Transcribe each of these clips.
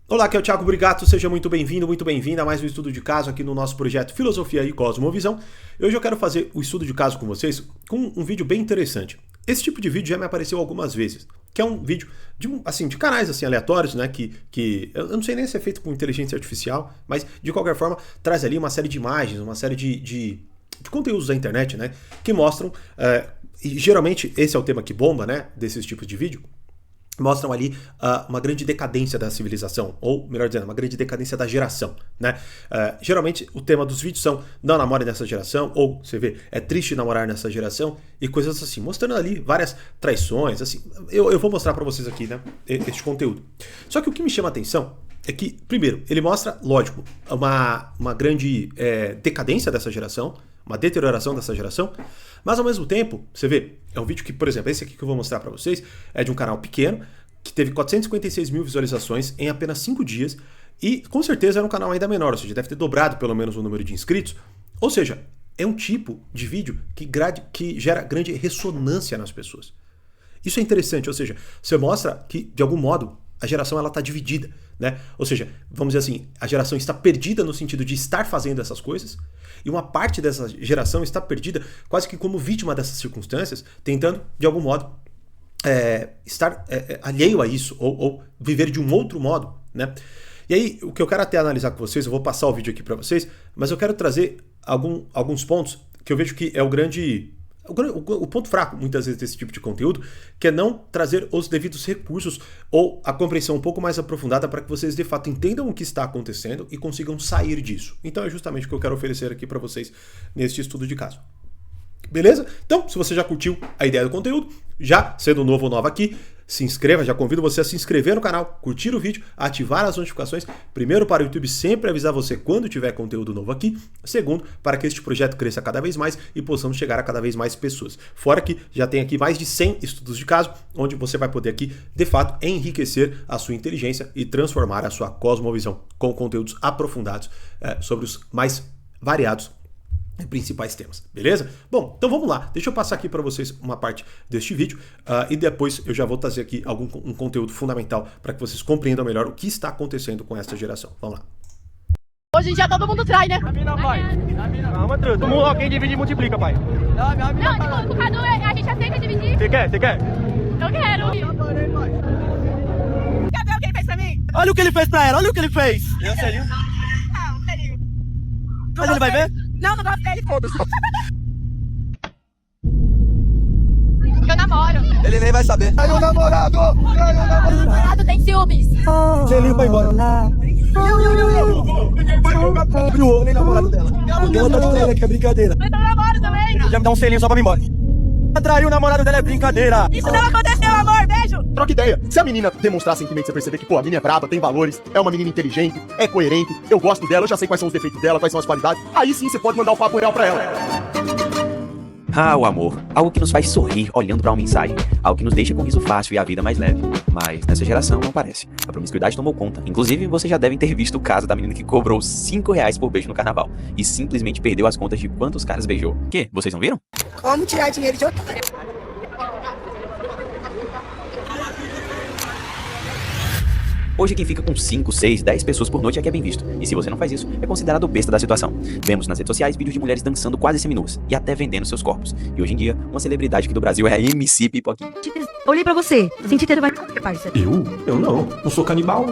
Olá, aqui é o Thiago Brigato, seja muito bem-vindo, muito bem-vinda a mais um estudo de caso aqui no nosso projeto Filosofia e Cosmovisão. Hoje eu quero fazer o estudo de caso com vocês com um vídeo bem interessante. Esse tipo de vídeo já me apareceu algumas vezes, que é um vídeo de canais assim, aleatórios, né, que eu não sei nem se é feito com inteligência artificial, mas de qualquer forma traz ali uma série de imagens, uma série de conteúdos da internet, né, que mostram, e geralmente esse é o tema que bomba, né, desses tipos de vídeo, mostram ali uma grande decadência da civilização, ou melhor dizendo, uma grande decadência da geração, né? Geralmente o tema dos vídeos são não namore nessa geração, ou você vê, é triste namorar nessa geração, e coisas assim, mostrando ali várias traições, assim. Eu vou mostrar pra vocês aqui, né, este conteúdo. Só que o que me chama a atenção é que, primeiro, ele mostra, lógico, uma grande decadência dessa geração, uma deterioração dessa geração, mas ao mesmo tempo, você vê, é um vídeo que, por exemplo, esse aqui que eu vou mostrar pra vocês, é de um canal pequeno, que teve 456 mil visualizações em apenas 5 dias, e com certeza era um canal ainda menor, ou seja, deve ter dobrado pelo menos o número de inscritos, ou seja, é um tipo de vídeo que gera grande ressonância nas pessoas. Isso é interessante, ou seja, você mostra que, de algum modo, a geração ela está dividida, né? Ou seja, vamos dizer assim, a geração está perdida no sentido de estar fazendo essas coisas, e uma parte dessa geração está perdida quase que como vítima dessas circunstâncias, tentando, de algum modo, estar alheio a isso, ou viver de um outro modo, né? E aí, o que eu quero até analisar com vocês, eu vou passar o vídeo aqui para vocês, mas eu quero trazer alguns pontos que eu vejo que é o ponto fraco, muitas vezes, desse tipo de conteúdo, que é não trazer os devidos recursos ou a compreensão um pouco mais aprofundada para que vocês, de fato, entendam o que está acontecendo e consigam sair disso. Então é justamente o que eu quero oferecer aqui para vocês neste estudo de caso. Beleza? Então, se você já curtiu a ideia do conteúdo, já sendo novo ou nova aqui, se inscreva, já convido você a se inscrever no canal, curtir o vídeo, ativar as notificações, primeiro para o YouTube sempre avisar você quando tiver conteúdo novo aqui, segundo, para que este projeto cresça cada vez mais e possamos chegar a cada vez mais pessoas. Fora que já tem aqui mais de 100 estudos de caso, onde você vai poder aqui, de fato, enriquecer a sua inteligência e transformar a sua cosmovisão com conteúdos aprofundados sobre os mais variados principais temas, beleza? Bom, então vamos lá, deixa eu passar aqui para vocês uma parte deste vídeo e depois eu já vou trazer aqui um conteúdo fundamental para que vocês compreendam melhor o que está acontecendo com essa geração. Vamos lá. Hoje em dia todo mundo trai, né? Pai. Calma, truta. Quem divide e multiplica, pai. Não, tipo, o Cadu, a gente aceita dividir. Você quer? Eu quero. Quer ver o que ele fez pra mim? Olha o que ele fez pra ela, olha o que ele fez. Não, selinho. Mas ele vai ver? Não gosto dele, foda-se. Eu namoro. Ele nem vai saber. Ai, o namorado! O namorado tem ciúmes. Selinho vai embora. Abriu o olho, nem namorado dela. Ela tá de trela, que é brincadeira. Eu namoro também. Já me dá um selinho só pra mim embora. Atraiu o namorado dela é brincadeira. Isso não aconteceu, amor. Beijo. Troca ideia. Se a menina demonstrar sentimento, você perceber que, pô, a menina é braba, tem valores, é uma menina inteligente, é coerente, eu gosto dela, eu já sei quais são os defeitos dela, quais são as qualidades, aí sim você pode mandar o papo real pra ela. Ah, o amor. Algo que nos faz sorrir olhando pra uma mensagem. Algo que nos deixa com riso fácil e a vida mais leve. Mas nessa geração não parece. A promiscuidade tomou conta. Inclusive, vocês já devem ter visto o caso da menina que cobrou R$5 por beijo no carnaval. E simplesmente perdeu as contas de quantos caras beijou. Que? Vocês não viram? Como tirar dinheiro de otário? Hoje quem fica com 5, 6, 10 pessoas por noite é que é bem visto. E se você não faz isso, é considerado o besta da situação. Vemos nas redes sociais vídeos de mulheres dançando quase seminuas e até vendendo seus corpos. E hoje em dia, uma celebridade aqui do Brasil é a MC Pipoquinha. Olhei pra você, senti ter vai parça. Eu não sou canibal.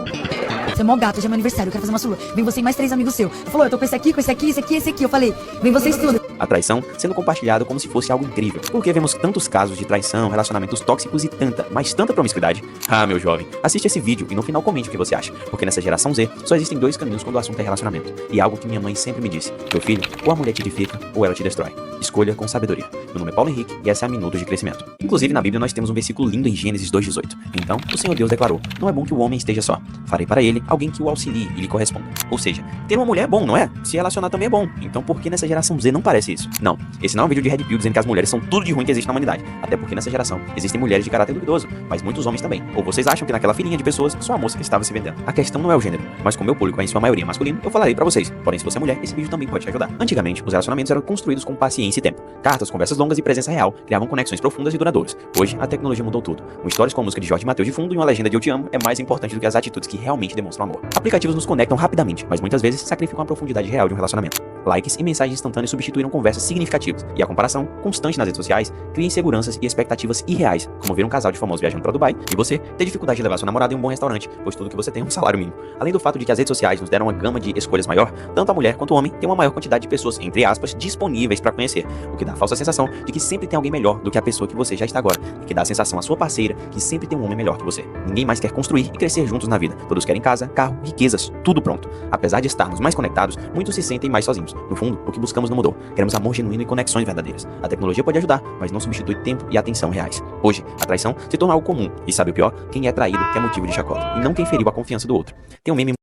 Você é mó gato, hoje é meu aniversário, eu quero fazer uma sulu. Vem você e mais 3 amigos seus. Falou, eu tô com esse aqui, com esse aqui, esse aqui, esse aqui. Eu falei, vem vocês tudo. A traição sendo compartilhada como se fosse algo incrível. Porque vemos tantos casos de traição, relacionamentos tóxicos e tanta promiscuidade. Ah, meu jovem, assiste esse vídeo e no final comente o que você acha. Porque nessa geração Z, só existem 2 caminhos quando o assunto é relacionamento. E algo que minha mãe sempre me disse. Meu filho, ou a mulher te edifica, ou ela te destrói. Escolha com sabedoria. Meu nome é Paulo Henrique e essa é a Minutos de Crescimento. Inclusive, na Bíblia nós temos um versículo lindo em Gênesis 2:18. Então, o Senhor Deus declarou, não é bom que o homem esteja só. Farei para ele alguém que o auxilie e lhe corresponda. Ou seja, ter uma mulher é bom, não é? Se relacionar também é bom. Então, por que nessa geração Z não parece parece isso. Não, esse não é um vídeo de Red Pill dizendo que as mulheres são tudo de ruim que existe na humanidade. Até porque nessa geração existem mulheres de caráter duvidoso, mas muitos homens também. Ou vocês acham que naquela filinha de pessoas só a moça que estava se vendendo? A questão não é o gênero, mas como meu público é em sua maioria masculino, eu falarei pra vocês. Porém, se você é mulher, esse vídeo também pode te ajudar. Antigamente, os relacionamentos eram construídos com paciência e tempo. Cartas, conversas longas e presença real criavam conexões profundas e duradouras. Hoje, a tecnologia mudou tudo. Com histórias com a música de Jorge Mateus de fundo e uma legenda de eu te amo é mais importante do que as atitudes que realmente demonstram amor. Aplicativos nos conectam rapidamente, mas muitas vezes sacrificam a profundidade real de um relacionamento. Likes e mensagens instantâneas substituíram conversas significativas, e a comparação, constante nas redes sociais, cria inseguranças e expectativas irreais, como ver um casal de famosos viajando para Dubai e você ter dificuldade de levar sua namorada em um bom restaurante, pois tudo que você tem é um salário mínimo. Além do fato de que as redes sociais nos deram uma gama de escolhas maior, tanto a mulher quanto o homem tem uma maior quantidade de pessoas, entre aspas, disponíveis para conhecer, o que dá a falsa sensação de que sempre tem alguém melhor do que a pessoa que você já está agora, e que dá a sensação à sua parceira que sempre tem um homem melhor que você. Ninguém mais quer construir e crescer juntos na vida, todos querem casa, carro, riquezas, tudo pronto. Apesar de estarmos mais conectados, muitos se sentem mais sozinhos. No fundo, o que buscamos não mudou. Queremos amor genuíno e conexões verdadeiras. A tecnologia pode ajudar, mas não substitui tempo e atenção reais. Hoje, a traição se torna algo comum, e sabe o pior? Quem é traído é motivo de chacota, e não quem feriu a confiança do outro. Tem um meme...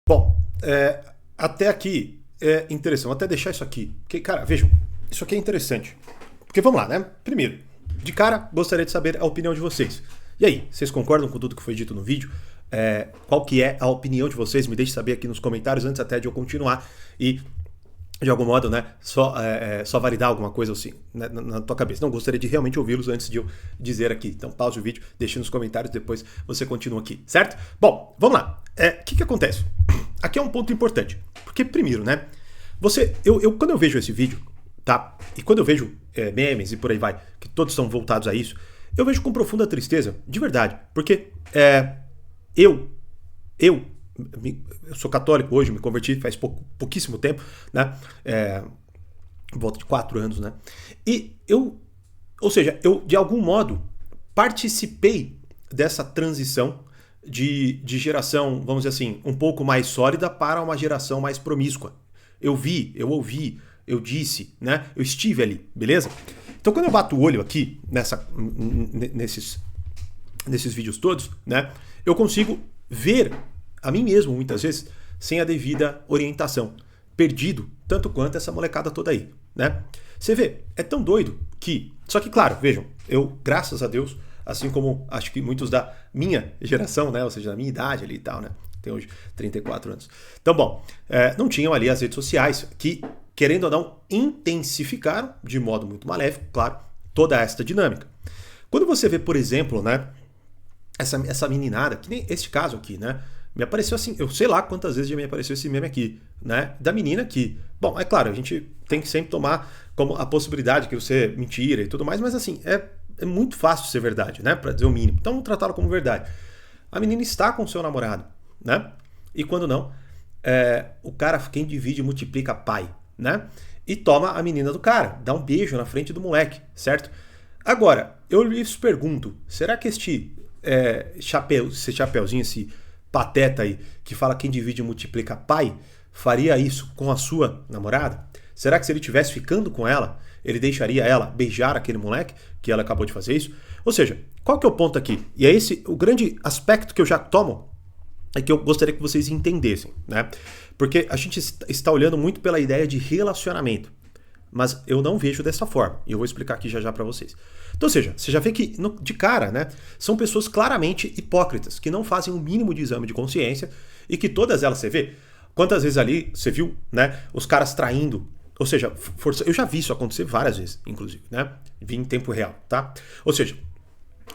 Bom, até aqui é interessante. Vou até deixar isso aqui. Porque, cara, vejam, isso aqui é interessante. Porque vamos lá, né? Primeiro, de cara, gostaria de saber a opinião de vocês. E aí, vocês concordam com tudo que foi dito no vídeo? Qual que é a opinião de vocês? Me deixe saber aqui nos comentários antes até de eu continuar e, de algum modo, né, só validar alguma coisa assim, né, na tua cabeça. Não, gostaria de realmente ouvi-los antes de eu dizer aqui. Então pause o vídeo, deixe nos comentários, depois você continua aqui, certo? Bom, vamos lá. O que acontece? Aqui é um ponto importante. Porque, primeiro, né, quando eu vejo esse vídeo, tá? E quando eu vejo memes e por aí vai, que todos são voltados a isso, eu vejo com profunda tristeza, de verdade. Porque eu sou católico hoje, me converti faz pouquíssimo tempo, né? Volta de 4 anos, né? E eu de algum modo participei dessa transição de geração, vamos dizer assim, um pouco mais sólida para uma geração mais promíscua. Eu vi, eu ouvi, eu disse, né? Eu estive ali, beleza? Então quando eu bato o olho aqui nesses vídeos todos, né? Eu consigo ver a mim mesmo, muitas vezes, sem a devida orientação. Perdido, tanto quanto essa molecada toda aí, né? Você vê, é tão doido que... Só que, claro, vejam, eu, graças a Deus, assim como acho que muitos da minha geração, né? Ou seja, da minha idade ali e tal, né? Tenho hoje 34 anos. Então, bom, não tinham ali as redes sociais que, querendo ou não, intensificaram, de modo muito maléfico, claro, toda esta dinâmica. Quando você vê, por exemplo, né? Essa meninada, que nem este caso aqui, né? Me apareceu assim, eu sei lá quantas vezes já me apareceu esse meme aqui, né? Da menina que, bom, é claro, a gente tem que sempre tomar como a possibilidade que você mentira e tudo mais, mas assim, é muito fácil ser verdade, né? Pra dizer o mínimo. Então, vamos tratá-lo como verdade. A menina está com o seu namorado, né? E quando não, o cara, quem divide, multiplica pai, né? E toma a menina do cara, dá um beijo na frente do moleque, certo? Agora, eu lhes pergunto, será que esse chapeuzinho, esse pateta aí, que fala quem divide multiplica pai, faria isso com a sua namorada? Será que se ele estivesse ficando com ela, ele deixaria ela beijar aquele moleque que ela acabou de fazer isso? Ou seja, qual que é o ponto aqui? E é esse o grande aspecto que eu já tomo, é que eu gostaria que vocês entendessem, né? Porque a gente está olhando muito pela ideia de relacionamento, mas eu não vejo dessa forma, e eu vou explicar aqui já para vocês. Então, ou seja, você já vê que, de cara, né, são pessoas claramente hipócritas, que não fazem o mínimo de exame de consciência, e que todas elas, você vê, quantas vezes ali você viu, né, os caras traindo, ou seja, eu já vi isso acontecer várias vezes, inclusive, né, vi em tempo real, tá? Ou seja,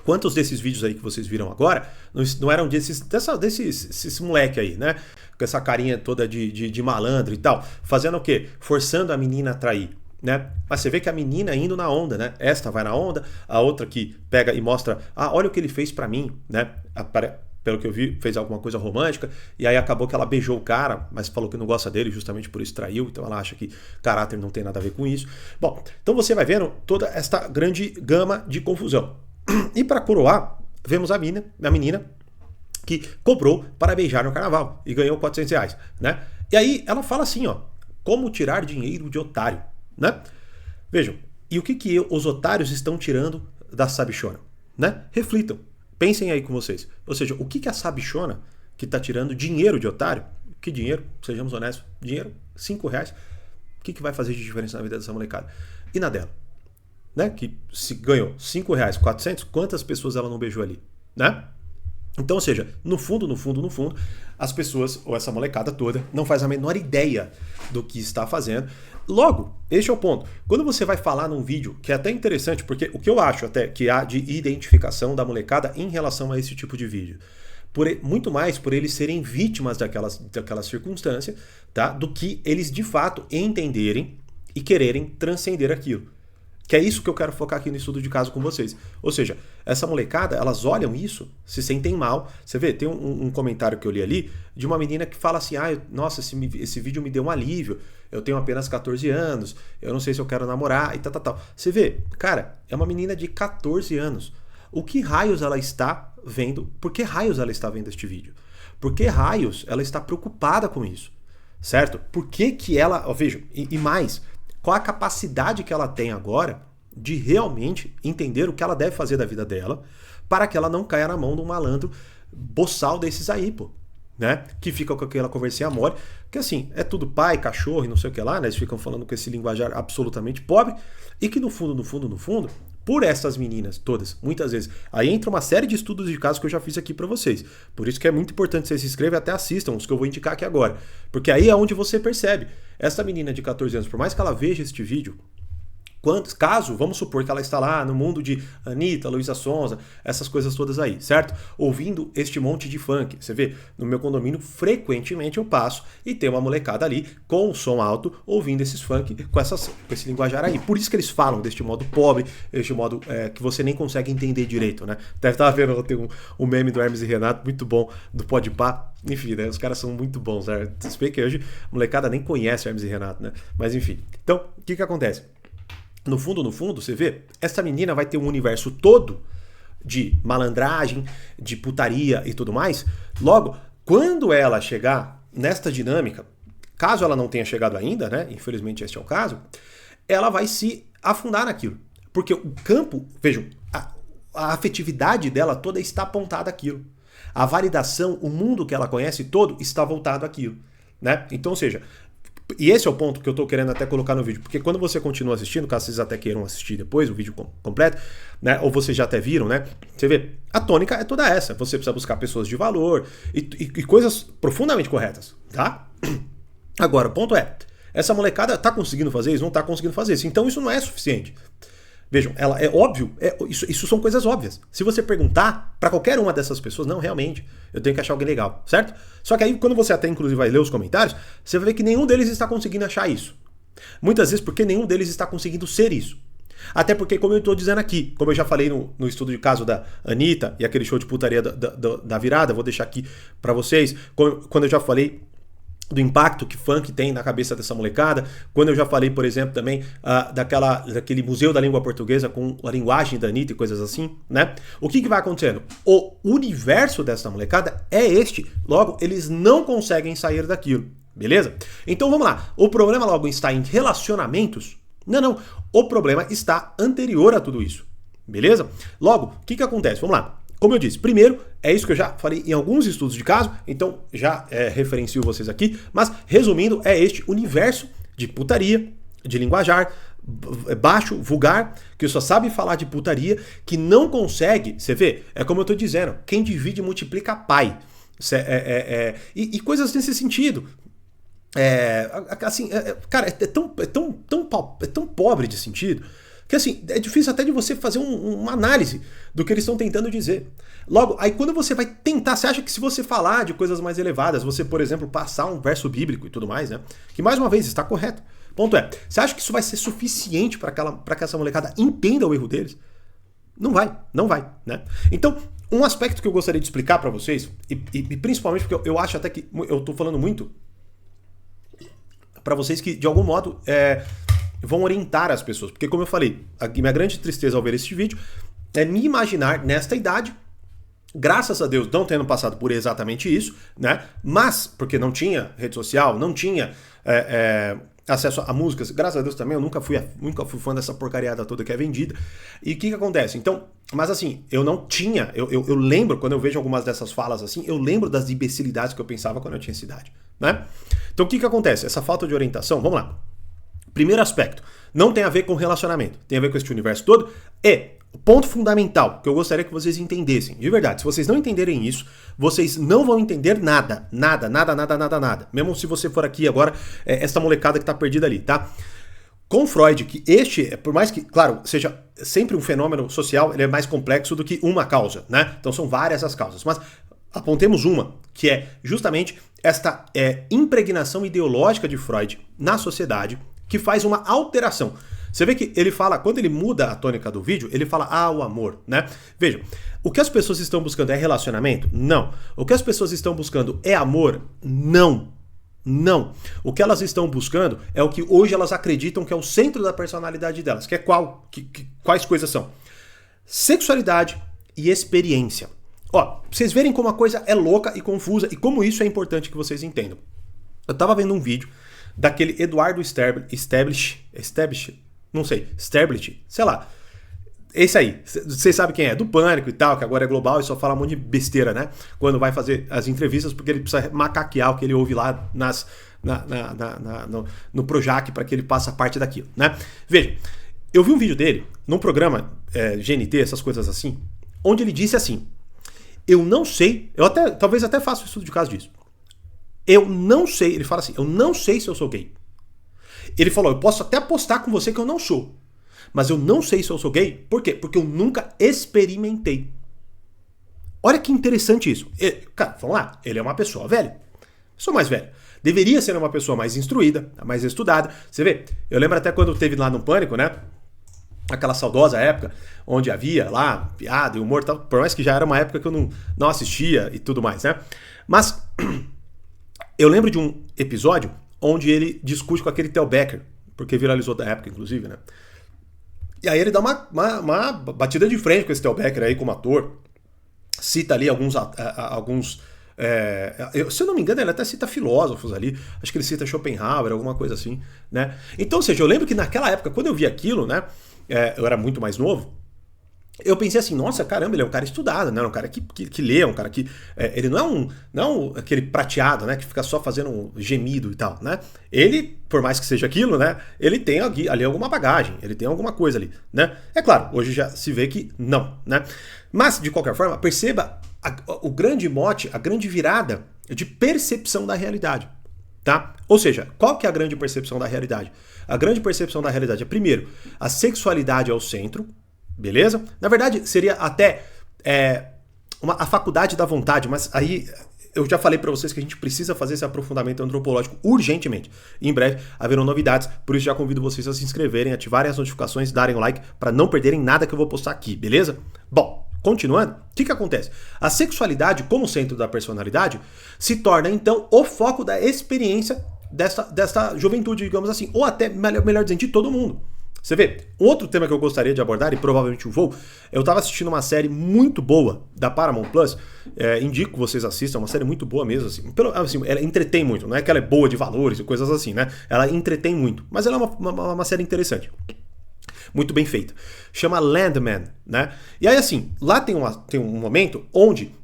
quantos desses vídeos aí que vocês viram agora não eram desses moleque aí, né, com essa carinha toda de malandro e tal, fazendo o quê? Forçando a menina a trair. Né? Mas você vê que a menina indo na onda, né? Esta vai na onda, a outra que pega e mostra, olha o que ele fez pra mim, né? Pelo que eu vi, fez alguma coisa romântica, e aí acabou que ela beijou o cara, mas falou que não gosta dele, justamente por isso traiu, então ela acha que caráter não tem nada a ver com isso. Bom, então você vai vendo toda esta grande gama de confusão. E para coroar, vemos a menina que cobrou para beijar no carnaval e ganhou R$400, né? E aí ela fala assim, como tirar dinheiro de otário, né? Vejam, e o que os otários estão tirando da sabichona, né? Reflitam, pensem aí com vocês. Ou seja, o que a sabichona que está tirando dinheiro de otário? Que dinheiro? Sejamos honestos, dinheiro, R$5. O que vai fazer de diferença na vida dessa molecada? E na dela? Né? Que se ganhou R$5, 400, quantas pessoas ela não beijou ali? Né? Então, ou seja, no fundo, as pessoas, ou essa molecada toda, não faz a menor ideia do que está fazendo. Logo, este é o ponto. Quando você vai falar num vídeo, que é até interessante, porque o que eu acho até que há de identificação da molecada em relação a esse tipo de vídeo, muito mais por eles serem vítimas daquela circunstância, tá? Do que eles de fato entenderem e quererem transcender aquilo. Que é isso que eu quero focar aqui no estudo de caso com vocês. Ou seja, essa molecada, elas olham isso, se sentem mal. Você vê, tem um comentário que eu li ali de uma menina que fala assim, nossa, esse vídeo me deu um alívio, eu tenho apenas 14 anos, eu não sei se eu quero namorar e tal. Você vê, cara, é uma menina de 14 anos. O que raios ela está vendo? Por que raios ela está vendo este vídeo? Por que raios ela está preocupada com isso? Certo? Por que ela... Veja, e mais... Qual a capacidade que ela tem agora de realmente entender o que ela deve fazer da vida dela para que ela não caia na mão de um malandro boçal desses aí, pô, né? Que fica com aquela conversinha mole, que assim, é tudo pai, cachorro e não sei o que lá, né? Eles ficam falando com esse linguajar absolutamente pobre e que no fundo, por essas meninas todas, muitas vezes, aí entra uma série de estudos de casos que eu já fiz aqui pra vocês. Por isso que é muito importante vocês se inscrevam e até assistam os que eu vou indicar aqui agora. Porque aí é onde você percebe. Essa menina de 14 anos, por mais que ela veja este vídeo, caso, vamos supor que ela está lá no mundo de Anitta, Luísa Sonza, essas coisas todas aí, certo? Ouvindo este monte de funk. Você vê, no meu condomínio, frequentemente eu passo e tem uma molecada ali com o som alto, ouvindo esses funk com esse linguajar aí. Por isso que eles falam deste modo pobre, este modo que você nem consegue entender direito, né? Deve estar vendo, tem um meme do Hermes e Renato muito bom, do Podpah. Enfim, né? Os caras são muito bons, né? Se vê que hoje a molecada nem conhece Hermes e Renato, né? Mas enfim. Então, o que acontece? No fundo, você vê, essa menina vai ter um universo todo de malandragem, de putaria e tudo mais. Logo, quando ela chegar nesta dinâmica, caso ela não tenha chegado ainda, né? Infelizmente este é o caso, ela vai se afundar naquilo. Porque o campo, vejam, a afetividade dela toda está apontada àquilo. A validação, o mundo que ela conhece todo está voltado àquilo, né? Então, ou seja... E esse é o ponto que eu tô querendo até colocar no vídeo, porque quando você continua assistindo, caso vocês até queiram assistir depois o vídeo completo, né, ou vocês já até viram, né, você vê, a tônica é toda essa, você precisa buscar pessoas de valor e coisas profundamente corretas, tá? Agora, o ponto é, essa molecada tá conseguindo fazer isso? Não tá conseguindo fazer isso, então isso não é suficiente. Vejam, ela é óbvio, isso são coisas óbvias. Se você perguntar para qualquer uma dessas pessoas, não, realmente, eu tenho que achar alguém legal, certo? Só que aí, quando você até inclusive vai ler os comentários, você vai ver que nenhum deles está conseguindo achar isso. Muitas vezes porque nenhum deles está conseguindo ser isso. Até porque, como eu estou dizendo aqui, como eu já falei no estudo de caso da Anitta e aquele show de putaria da virada, vou deixar aqui para vocês, quando eu já falei do impacto que funk tem na cabeça dessa molecada, quando eu já falei, por exemplo, também daquele museu da língua portuguesa com a linguagem da Anitta e coisas assim, né? O que vai acontecendo? O universo dessa molecada é este, logo, eles não conseguem sair daquilo, beleza? Então vamos lá, o problema logo está em relacionamentos? Não, o problema está anterior a tudo isso, beleza? Logo, o que acontece? Vamos lá. Como eu disse, primeiro, é isso que eu já falei em alguns estudos de caso, então já referencio vocês aqui, mas resumindo, é este universo de putaria, de linguajar, baixo, vulgar, que só sabe falar de putaria, que não consegue, você vê, é como eu tô dizendo, quem divide multiplica pai, e coisas nesse sentido. Cara, é tão pobre de sentido, que assim, é difícil até de você fazer uma análise do que eles estão tentando dizer. Logo, aí quando você vai tentar, você acha que se você falar de coisas mais elevadas, você, por exemplo, passar um verso bíblico e tudo mais, né? Que mais uma vez está correto. Ponto é, você acha que isso vai ser suficiente para que essa molecada entenda o erro deles? Não vai, né? Então, um aspecto que eu gostaria de explicar para vocês, e principalmente porque eu acho até que eu tô falando muito para vocês que, de algum modo, vão orientar as pessoas. Porque, como eu falei, a minha grande tristeza ao ver este vídeo é me imaginar nesta idade, graças a Deus não tendo passado por exatamente isso, né? Mas, porque não tinha rede social, não tinha acesso a músicas, graças a Deus também, eu nunca fui fã dessa porcariada toda que é vendida. E o que acontece? Então, mas assim, eu não tinha, eu lembro, quando eu vejo algumas dessas falas assim, eu lembro das imbecilidades que eu pensava quando eu tinha essa idade, né? Então, o que acontece? Essa falta de orientação, vamos lá. Primeiro aspecto, não tem a ver com relacionamento, tem a ver com esse universo todo. E o ponto fundamental que eu gostaria que vocês entendessem, de verdade, se vocês não entenderem isso, vocês não vão entender nada. Mesmo se você for aqui agora, essa molecada que tá perdida ali, tá? Com Freud, que este, por mais que, claro, seja sempre um fenômeno social, ele é mais complexo do que uma causa, né? Então são várias as causas, mas apontemos uma, que é justamente esta impregnação ideológica de Freud na sociedade, que faz uma alteração. Você vê que ele fala, quando ele muda a tônica do vídeo, ele fala, o amor, né? Vejam, o que as pessoas estão buscando é relacionamento? Não. O que as pessoas estão buscando é amor? Não. Não. O que elas estão buscando é o que hoje elas acreditam que é o centro da personalidade delas, que é quais coisas são? Sexualidade e experiência. Ó, pra vocês verem como a coisa é louca e confusa e como isso é importante que vocês entendam. Eu tava vendo um vídeo daquele Eduardo Stablish, sei lá. Esse aí, vocês sabem quem é, do Pânico e tal, que agora é global e só fala um monte de besteira, né? Quando vai fazer as entrevistas, porque ele precisa macaquear o que ele ouve lá no Projac para que ele passe a parte daquilo, né? Veja, eu vi um vídeo dele num programa GNT, essas coisas assim, onde ele disse assim, eu não sei, talvez até faça um estudo de caso disso. Eu não sei, ele fala assim, eu não sei se eu sou gay. Ele falou, eu posso até apostar com você que eu não sou. Mas eu não sei se eu sou gay. Por quê? Porque eu nunca experimentei. Olha que interessante isso. Cara, vamos lá, ele é uma pessoa velha. Eu sou mais velho. Deveria ser uma pessoa mais instruída, mais estudada. Você vê, eu lembro até quando teve lá no Pânico, né? Aquela saudosa época, onde havia lá piada e humor e tal. Por mais que já era uma época que eu não assistia e tudo mais, né? Mas eu lembro de um episódio onde ele discute com aquele Theo Becker, porque viralizou da época, inclusive, né? E aí ele dá uma batida de frente com esse Theo Becker aí como ator, cita ali alguns se eu não me engano, ele até cita filósofos ali, acho que ele cita Schopenhauer, alguma coisa assim, né? Então, ou seja, eu lembro que naquela época, quando eu vi aquilo, né, eu era muito mais novo, eu pensei assim, nossa, caramba, ele é um cara estudado, né? Um cara que lê, um cara que... ele não é aquele prateado, né? Que fica só fazendo um gemido e tal, né? Ele, por mais que seja aquilo, né? Ele tem ali alguma bagagem, ele tem alguma coisa ali, né? É claro, hoje já se vê que não, né? Mas, de qualquer forma, perceba o grande mote, a grande virada de percepção da realidade, tá? Ou seja, qual que é a grande percepção da realidade? A grande percepção da realidade é, primeiro, a sexualidade é o centro, beleza? Na verdade, seria até a faculdade da vontade, mas aí eu já falei para vocês que a gente precisa fazer esse aprofundamento antropológico urgentemente. E em breve haverão novidades, por isso já convido vocês a se inscreverem, ativarem as notificações, darem o like para não perderem nada que eu vou postar aqui, beleza? Bom, continuando, o que acontece? A sexualidade como centro da personalidade se torna então o foco da experiência dessa juventude, digamos assim, ou até, melhor dizendo, de todo mundo. Você vê, um outro tema que eu gostaria de abordar, e provavelmente eu vou, eu tava assistindo uma série muito boa da Paramount Plus, indico que vocês assistam, uma série muito boa mesmo, assim, ela entretém muito, não é que ela é boa de valores e coisas assim, né? Ela entretém muito, mas ela é uma série interessante. Muito bem feita. Chama Landman, né? E aí assim, lá tem um momento onde...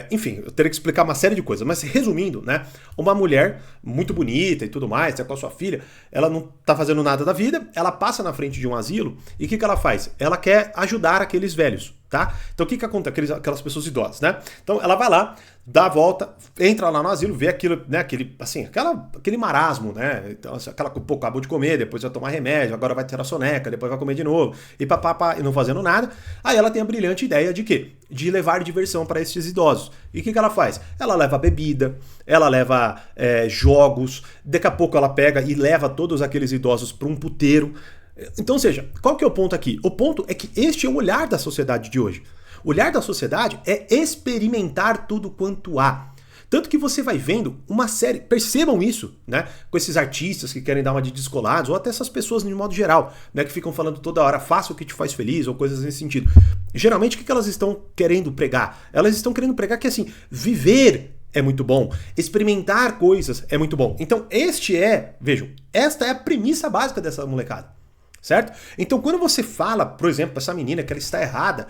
enfim, eu teria que explicar uma série de coisas, mas resumindo, né? Uma mulher muito bonita e tudo mais, tá com a sua filha, ela não tá fazendo nada da vida, ela passa na frente de um asilo e o que ela faz? Ela quer ajudar aqueles velhos, tá? Então o que acontece? Aquelas pessoas idosas, né? Então ela vai lá, dá a volta, entra lá no asilo, vê aquilo, né? Aquele marasmo, né? Então, aquela pô, acabou de comer, depois vai tomar remédio, agora vai ter a soneca, depois vai comer de novo, e papapá, e não fazendo nada. Aí ela tem a brilhante ideia de quê? De levar diversão para esses idosos. E o que ela faz? Ela leva bebida, ela leva jogos, daqui a pouco ela pega e leva todos aqueles idosos para um puteiro. Então, ou seja, qual que é o ponto aqui? O ponto é que este é o olhar da sociedade de hoje. O olhar da sociedade é experimentar tudo quanto há. Tanto que você vai vendo uma série, percebam isso, né? Com esses artistas que querem dar uma de descolados, ou até essas pessoas de modo geral, né? Que ficam falando toda hora, faça o que te faz feliz, ou coisas nesse sentido. Geralmente, o que elas estão querendo pregar? Elas estão querendo pregar que, assim, viver é muito bom, experimentar coisas é muito bom. Então, vejam, esta é a premissa básica dessa molecada, certo? Então, quando você fala, por exemplo, para essa menina que ela está errada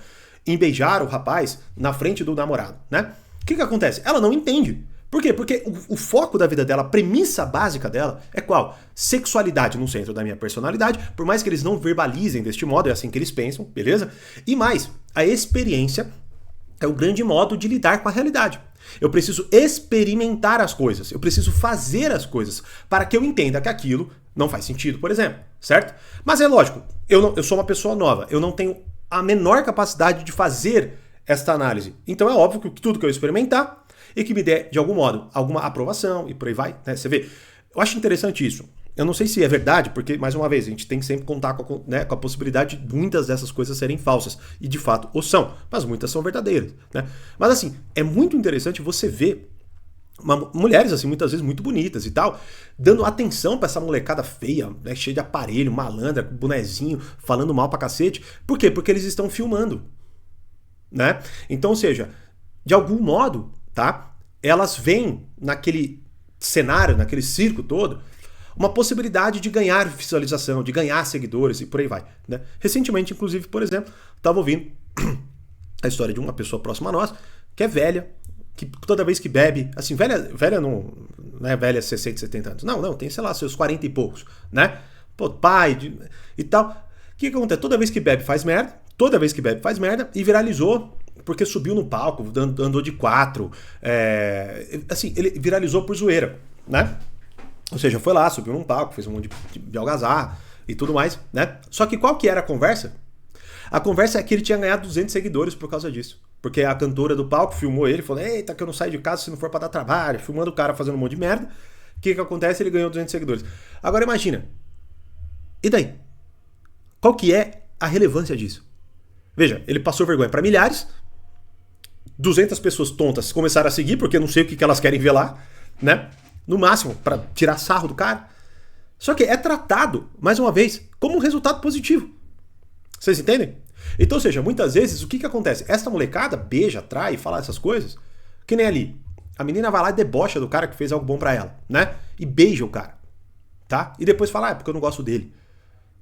em beijar o rapaz na frente do namorado, né? O que acontece? Ela não entende. Por quê? Porque o foco da vida dela, a premissa básica dela é qual? Sexualidade no centro da minha personalidade, por mais que eles não verbalizem deste modo, é assim que eles pensam, beleza? E mais, a experiência é o grande modo de lidar com a realidade. Eu preciso experimentar as coisas, eu preciso fazer as coisas para que eu entenda que aquilo não faz sentido, por exemplo, certo? Mas é lógico, eu sou uma pessoa nova, eu não tenho a menor capacidade de fazer esta análise. Então é óbvio que tudo que eu experimentar e que me dê, de algum modo, alguma aprovação e por aí vai, né? Você vê, eu acho interessante isso. Eu não sei se é verdade, porque, mais uma vez, a gente tem que sempre contar com a possibilidade de muitas dessas coisas serem falsas. E, de fato, o são. Mas muitas são verdadeiras, né? Mas, assim, é muito interessante você ver mulheres, assim, muitas vezes muito bonitas e tal, dando atenção pra essa molecada feia, né, cheia de aparelho, malandra, com bonezinho, falando mal pra cacete. Por quê? Porque eles estão filmando, né? Então, ou seja, de algum modo, tá? Elas veem naquele cenário, naquele circo todo, uma possibilidade de ganhar visualização, de ganhar seguidores e por aí vai, né? Recentemente, inclusive, por exemplo, estava ouvindo a história de uma pessoa próxima a nós, que é velha, que toda vez que bebe, assim, velha não é velha 60, 70 anos, não, tem, sei lá, seus 40 e poucos, né? Pô, pai e tal. O que acontece? Toda vez que bebe faz merda e viralizou porque subiu no palco, andou de 4, assim, ele viralizou por zoeira, né? Ou seja, foi lá, subiu num palco, fez um monte de algazarra e tudo mais, né? Só que qual que era a conversa? A conversa é que ele tinha ganhado 200 seguidores por causa disso. Porque a cantora do palco filmou ele, falou, eita, que eu não saio de casa se não for pra dar trabalho, filmando o cara fazendo um monte de merda. O que acontece? Ele ganhou 200 seguidores. Agora imagina, e daí? Qual que é a relevância disso? Veja, ele passou vergonha pra milhares, 200 pessoas tontas começaram a seguir, porque eu não sei o que elas querem ver lá, né? No máximo, para tirar sarro do cara. Só que é tratado, mais uma vez, como um resultado positivo. Vocês entendem? Então, ou seja, muitas vezes, o que acontece? Esta molecada beija, trai, fala essas coisas, que nem ali. A menina vai lá e debocha do cara que fez algo bom pra ela, né? E beija o cara, tá? E depois fala, é porque eu não gosto dele,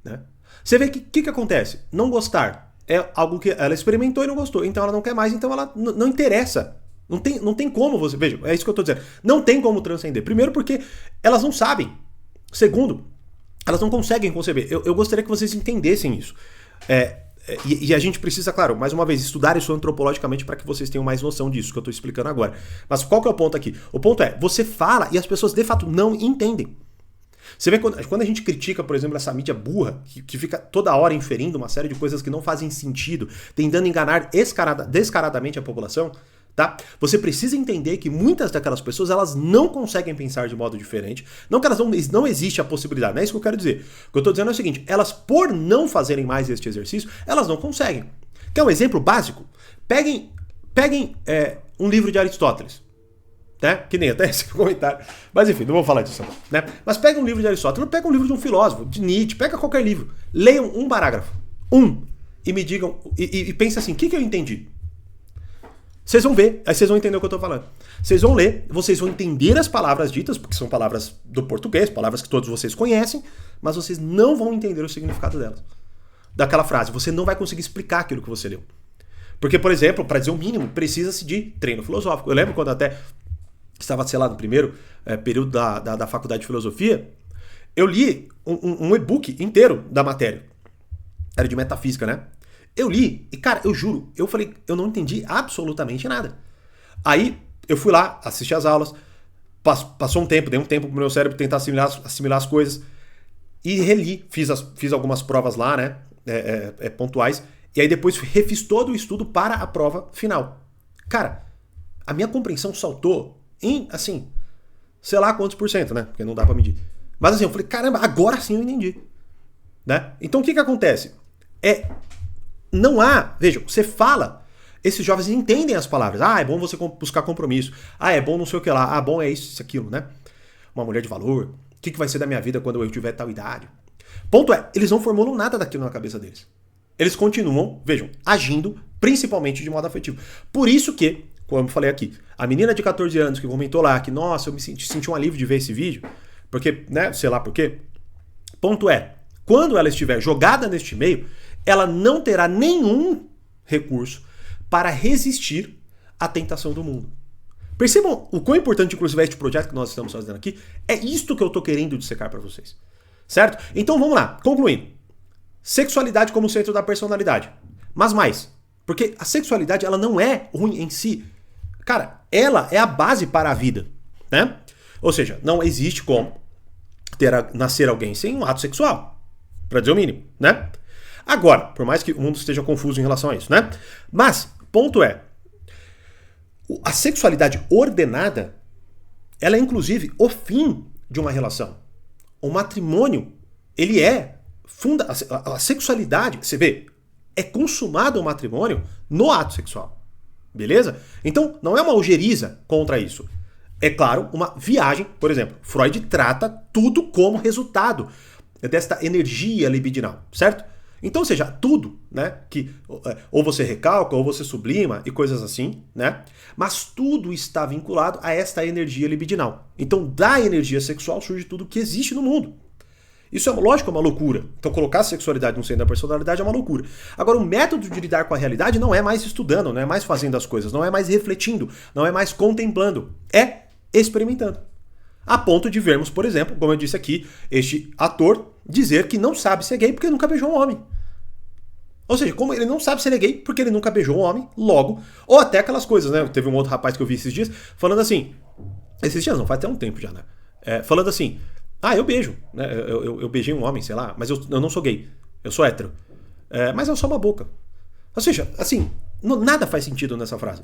né? Você vê que o que acontece? Não gostar é algo que ela experimentou e não gostou, então ela não quer mais, então ela não interessa. Não tem como você... Veja, é isso que eu tô dizendo. Não tem como transcender. Primeiro porque elas não sabem. Segundo, elas não conseguem conceber. Eu gostaria que vocês entendessem isso. E a gente precisa, claro, mais uma vez, estudar isso antropologicamente para que vocês tenham mais noção disso que eu tô explicando agora. Mas qual que é o ponto aqui? O ponto é, você fala e as pessoas de fato não entendem. Você vê quando a gente critica, por exemplo, essa mídia burra, que fica toda hora inferindo uma série de coisas que não fazem sentido, tentando enganar descaradamente a população... Tá? Você precisa entender que muitas daquelas pessoas elas não conseguem pensar de modo diferente, não que elas não existe a possibilidade, não é isso que eu quero dizer. O que eu estou dizendo é o seguinte, elas por não fazerem mais este exercício, elas não conseguem. Quer um exemplo básico? Peguem um livro de Aristóteles, né? Que nem até esse comentário, mas enfim, não vou falar disso agora, né? Mas pega um livro de Aristóteles, pega um livro de um filósofo, de Nietzsche, pega qualquer livro, leiam um parágrafo, e me digam, e pense assim, o que eu entendi? Vocês vão ver, aí vocês vão entender o que eu tô falando. Vocês vão ler, vocês vão entender as palavras ditas, porque são palavras do português, palavras que todos vocês conhecem, mas vocês não vão entender o significado delas. Daquela frase, você não vai conseguir explicar aquilo que você leu. Porque, por exemplo, para dizer o mínimo, precisa-se de treino filosófico. Eu lembro quando até estava, sei lá, no primeiro período da faculdade de filosofia, eu li um e-book inteiro da matéria. Era de metafísica, né? Eu li, e cara, eu juro, eu falei, eu não entendi absolutamente nada. Aí, eu fui lá, assisti as aulas, passou um tempo, dei um tempo pro meu cérebro tentar assimilar as coisas, e reli, fiz algumas provas lá, né, pontuais, e aí depois refiz todo o estudo para a prova final. Cara, a minha compreensão saltou em, assim, sei lá quantos %, né, porque não dá pra medir. Mas assim, eu falei, caramba, agora sim eu entendi. Né? Então, o que acontece? Não há, vejam, você fala, esses jovens entendem as palavras. Ah, é bom você buscar compromisso. Ah, é bom não sei o que lá. Ah, bom é isso, aquilo, né? Uma mulher de valor. O que vai ser da minha vida quando eu tiver tal idade? Ponto é, eles não formulam nada daquilo na cabeça deles. Eles continuam, vejam, agindo principalmente de modo afetivo. Por isso que, como eu falei aqui, a menina de 14 anos que comentou lá que, nossa, eu senti um alívio de ver esse vídeo, porque, né, sei lá por quê. Ponto é, quando ela estiver jogada neste meio, ela não terá nenhum recurso para resistir à tentação do mundo. Percebam o quão importante, inclusive, é este projeto que nós estamos fazendo aqui. É isto que eu tô querendo dissecar para vocês. Certo? Então vamos lá, concluindo. Sexualidade como centro da personalidade. Mas mais, porque a sexualidade ela não é ruim em si. Cara, ela é a base para a vida, né? Ou seja, não existe como nascer alguém sem um ato sexual, para dizer o mínimo, né? Agora, por mais que o mundo esteja confuso em relação a isso, né? Mas, ponto é, a sexualidade ordenada, ela é inclusive o fim de uma relação. O matrimônio, ele é a sexualidade, você vê, é consumado o matrimônio no ato sexual. Beleza? Então, não é uma ojeriza contra isso. É claro, uma viagem, por exemplo. Freud trata tudo como resultado desta energia libidinal, certo? Então, ou seja, tudo, né, que ou você recalca, ou você sublima e coisas assim, né? Mas tudo está vinculado a esta energia libidinal. Então, da energia sexual surge tudo que existe no mundo. Isso é, lógico, uma loucura. Então, colocar a sexualidade no centro da personalidade é uma loucura. Agora, o método de lidar com a realidade não é mais estudando, não é mais fazendo as coisas, não é mais refletindo, não é mais contemplando. É experimentando. A ponto de vermos, por exemplo, como eu disse aqui, este ator dizer que não sabe ser gay porque nunca beijou um homem. Ou seja, como ele não sabe ser gay porque ele nunca beijou um homem, logo. Ou até aquelas coisas, né? Teve um outro rapaz que eu vi esses dias falando assim. Esses dias não, faz até um tempo já, né? Falando assim. Ah, eu beijo, né? Eu beijei um homem, sei lá, mas eu não sou gay. Eu sou hétero. Mas eu sou uma boca. Ou seja, assim, nada faz sentido nessa frase.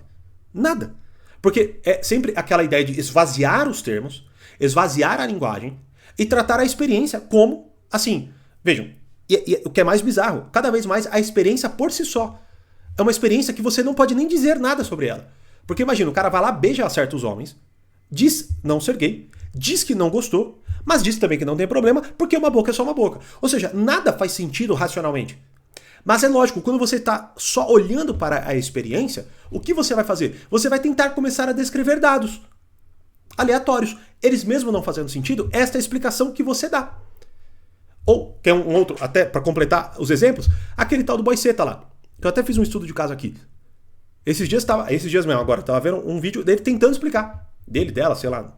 Nada. Porque é sempre aquela ideia de esvaziar os termos, esvaziar a linguagem e tratar a experiência como, assim, vejam, e o que é mais bizarro, cada vez mais a experiência por si só é uma experiência que você não pode nem dizer nada sobre ela. Porque imagina, o cara vai lá, beija certos homens, diz não ser gay, diz que não gostou, mas diz também que não tem problema, porque uma boca é só uma boca. Ou seja, nada faz sentido racionalmente. Mas é lógico, quando você está só olhando para a experiência, o que você vai fazer? Você vai tentar começar a descrever dados aleatórios. Eles mesmo não fazendo sentido, esta é a explicação que você dá. Ou, quer um outro, até para completar os exemplos, aquele tal do boiceta lá. Eu até fiz um estudo de caso aqui. Esses dias mesmo agora, estava vendo um vídeo dele tentando explicar. Dela, sei lá,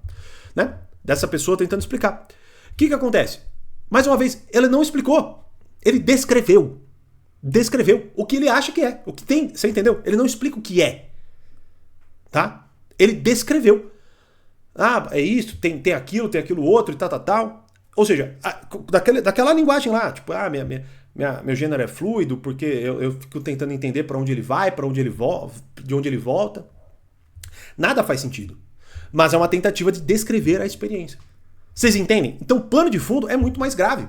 né? Dessa pessoa tentando explicar. O que acontece? Mais uma vez, ele não explicou. Ele descreveu. Descreveu o que ele acha que é. O que tem, você entendeu? Ele não explica o que é. Tá? Ele descreveu. Ah, é isso, tem aquilo outro e tal. Ou seja, daquela linguagem lá, tipo, meu gênero é fluido porque eu fico tentando entender para onde ele vai, de onde ele volta. Nada faz sentido. Mas é uma tentativa de descrever a experiência. Vocês entendem? Então o pano de fundo é muito mais grave.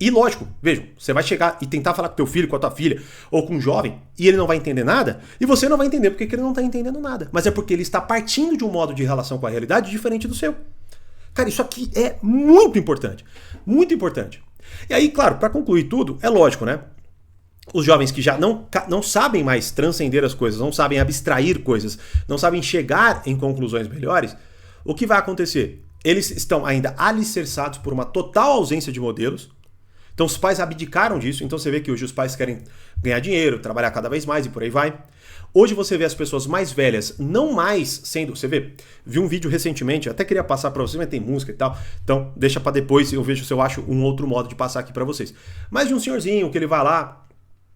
E lógico, vejam, você vai chegar e tentar falar com teu filho, com a tua filha, ou com um jovem, e ele não vai entender nada, e você não vai entender porque ele não está entendendo nada. Mas é porque ele está partindo de um modo de relação com a realidade diferente do seu. Cara, isso aqui é muito importante. Muito importante. E aí, claro, para concluir tudo, é lógico, né? Os jovens que já não sabem mais transcender as coisas, não sabem abstrair coisas, não sabem chegar em conclusões melhores, o que vai acontecer? Eles estão ainda alicerçados por uma total ausência de modelos. Então os pais abdicaram disso, então você vê que hoje os pais querem ganhar dinheiro, trabalhar cada vez mais e por aí vai. Hoje você vê as pessoas mais velhas não mais sendo... Você vê, vi um vídeo recentemente, até queria passar pra vocês, mas tem música e tal, então deixa pra depois, eu vejo se eu acho um outro modo de passar aqui pra vocês. Mas de um senhorzinho que ele vai lá,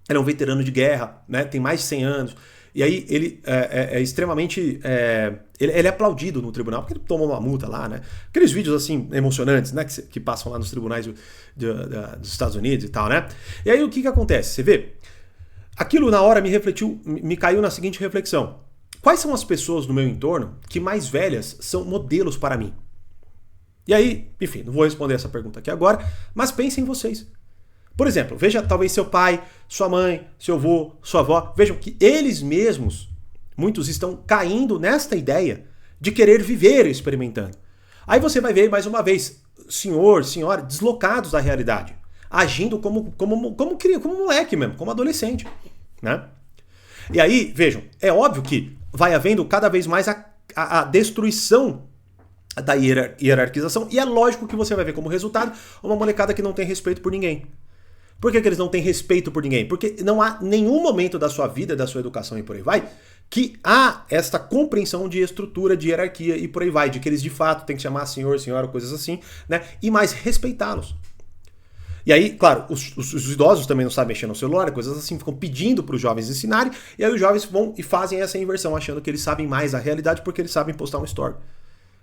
ele é um veterano de guerra, né? Tem mais de 100 anos, e aí ele é extremamente... Ele é aplaudido no tribunal, porque ele tomou uma multa lá, né? Aqueles vídeos assim, emocionantes, né? Que passam lá nos tribunais dos Estados Unidos e tal, né? E aí o que acontece? Você vê, aquilo na hora me caiu na seguinte reflexão. Quais são as pessoas no meu entorno que mais velhas são modelos para mim? E aí, enfim, não vou responder essa pergunta aqui agora, mas pensem em vocês. Por exemplo, veja talvez seu pai, sua mãe, seu avô, sua avó, vejam que eles mesmos, muitos estão caindo nesta ideia de querer viver experimentando. Aí você vai ver mais uma vez, senhor, senhora, deslocados da realidade, agindo como moleque mesmo, como adolescente, né? E aí, vejam, é óbvio que vai havendo cada vez mais a destruição da hierarquização, e é lógico que você vai ver como resultado uma molecada que não tem respeito por ninguém. Por que eles não têm respeito por ninguém? Porque não há nenhum momento da sua vida, da sua educação e por aí vai, que há esta compreensão de estrutura, de hierarquia e por aí vai, de que eles de fato têm que chamar senhor, senhora, coisas assim, né? E mais respeitá-los. E aí, claro, os idosos também não sabem mexer no celular, coisas assim, ficam pedindo para os jovens ensinarem, e aí os jovens vão e fazem essa inversão, achando que eles sabem mais a realidade porque eles sabem postar um story.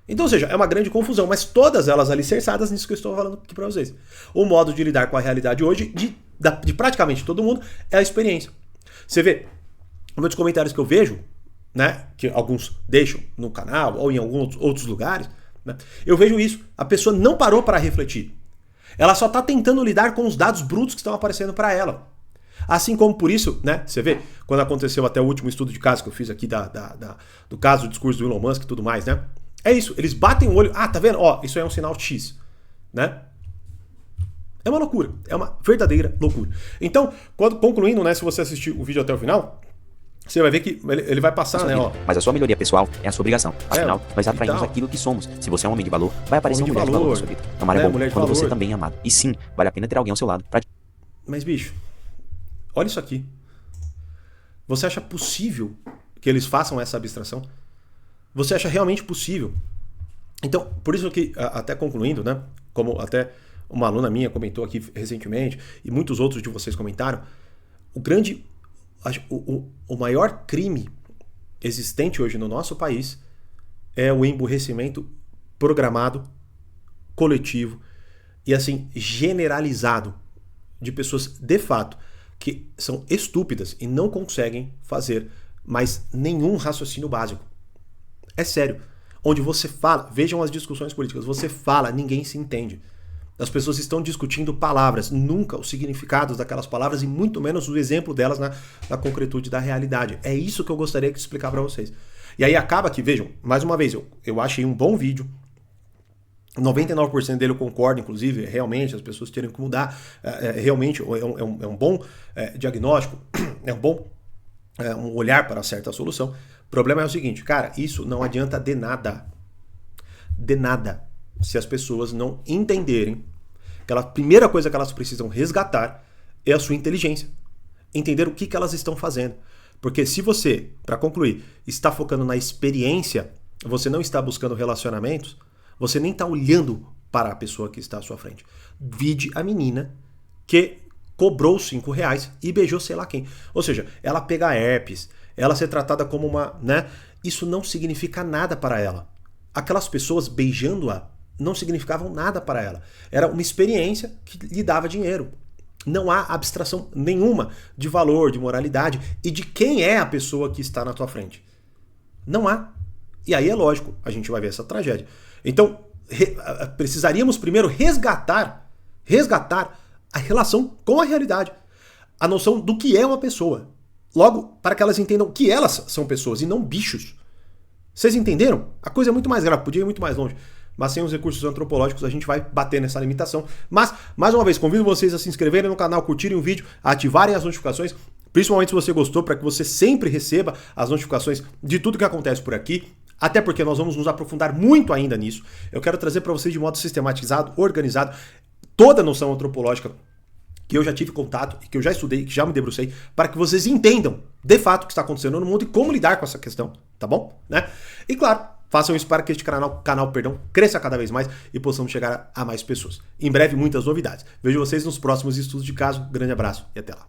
Então, ou seja, é uma grande confusão, mas todas elas alicerçadas nisso que eu estou falando aqui para vocês. O modo de lidar com a realidade hoje, de praticamente todo mundo, é a experiência. Você vê, muitos comentários que eu vejo, né, que alguns deixam no canal ou em alguns outros lugares, né, eu vejo isso. A pessoa não parou para refletir. Ela só está tentando lidar com os dados brutos que estão aparecendo para ela. Assim como por isso, né, você vê, quando aconteceu até o último estudo de caso que eu fiz aqui do caso do discurso do Elon Musk e tudo mais, né? É isso, eles batem o olho, tá vendo? Ó, isso é um sinal X, né? É uma loucura, é uma verdadeira loucura. Então, concluindo, né, se você assistir o vídeo até o final, você vai ver que ele vai passar, né, ó. Mas a sua melhoria pessoal é a sua obrigação. Afinal, nós atraímos aquilo que somos. Se você é um homem de valor, vai aparecer uma mulher de valor na sua vida. Amar é bom quando você também é amado. E sim, vale a pena ter alguém ao seu lado. Mas, bicho, olha isso aqui. Você acha possível que eles façam essa abstração? Você acha realmente possível? Então, por isso que, até concluindo, né, como até uma aluna minha comentou aqui recentemente, e muitos outros de vocês comentaram, o maior crime existente hoje no nosso país é o emburrecimento programado, coletivo e assim generalizado de pessoas de fato que são estúpidas e não conseguem fazer mais nenhum raciocínio básico. É sério. Onde você fala, vejam as discussões políticas, você fala, ninguém se entende. As pessoas estão discutindo palavras, nunca os significados daquelas palavras e muito menos o exemplo delas na concretude da realidade. É isso que eu gostaria de explicar para vocês. E aí acaba que, vejam, mais uma vez, eu achei um bom vídeo, 99% dele eu concordo, inclusive, realmente as pessoas terem que mudar, realmente é um bom diagnóstico, é um bom um olhar para certa solução. O problema é o seguinte, cara, isso não adianta de nada. De nada. Se as pessoas não entenderem que a primeira coisa que elas precisam resgatar é a sua inteligência. Entender o que elas estão fazendo. Porque se você, para concluir, está focando na experiência, você não está buscando relacionamentos, você nem está olhando para a pessoa que está à sua frente. Vide a menina que cobrou R$5 e beijou sei lá quem. Ou seja, ela pegar herpes, ela ser tratada como uma, né? Isso não significa nada para ela. Aquelas pessoas beijando-a não significavam nada para ela. Era uma experiência que lhe dava dinheiro. Não há abstração nenhuma de valor, de moralidade e de quem é a pessoa que está na tua frente. Não há. E aí é lógico, a gente vai ver essa tragédia. Então, precisaríamos primeiro resgatar a relação com a realidade. A noção do que é uma pessoa. Logo, para que elas entendam que elas são pessoas e não bichos. Vocês entenderam? A coisa é muito mais grave, podia ir muito mais longe. Mas sem os recursos antropológicos a gente vai bater nessa limitação. Mas, mais uma vez, convido vocês a se inscreverem no canal, curtirem o vídeo, ativarem as notificações, principalmente se você gostou, para que você sempre receba as notificações de tudo que acontece por aqui. Até porque nós vamos nos aprofundar muito ainda nisso. Eu quero trazer para vocês de modo sistematizado, organizado, toda a noção antropológica que eu já tive contato e que eu já estudei, que já me debrucei, para que vocês entendam de fato o que está acontecendo no mundo e como lidar com essa questão, tá bom? Né? E claro, façam isso para que este canal cresça cada vez mais e possamos chegar a mais pessoas. Em breve, muitas novidades. Vejo vocês nos próximos estudos de caso. Grande abraço e até lá.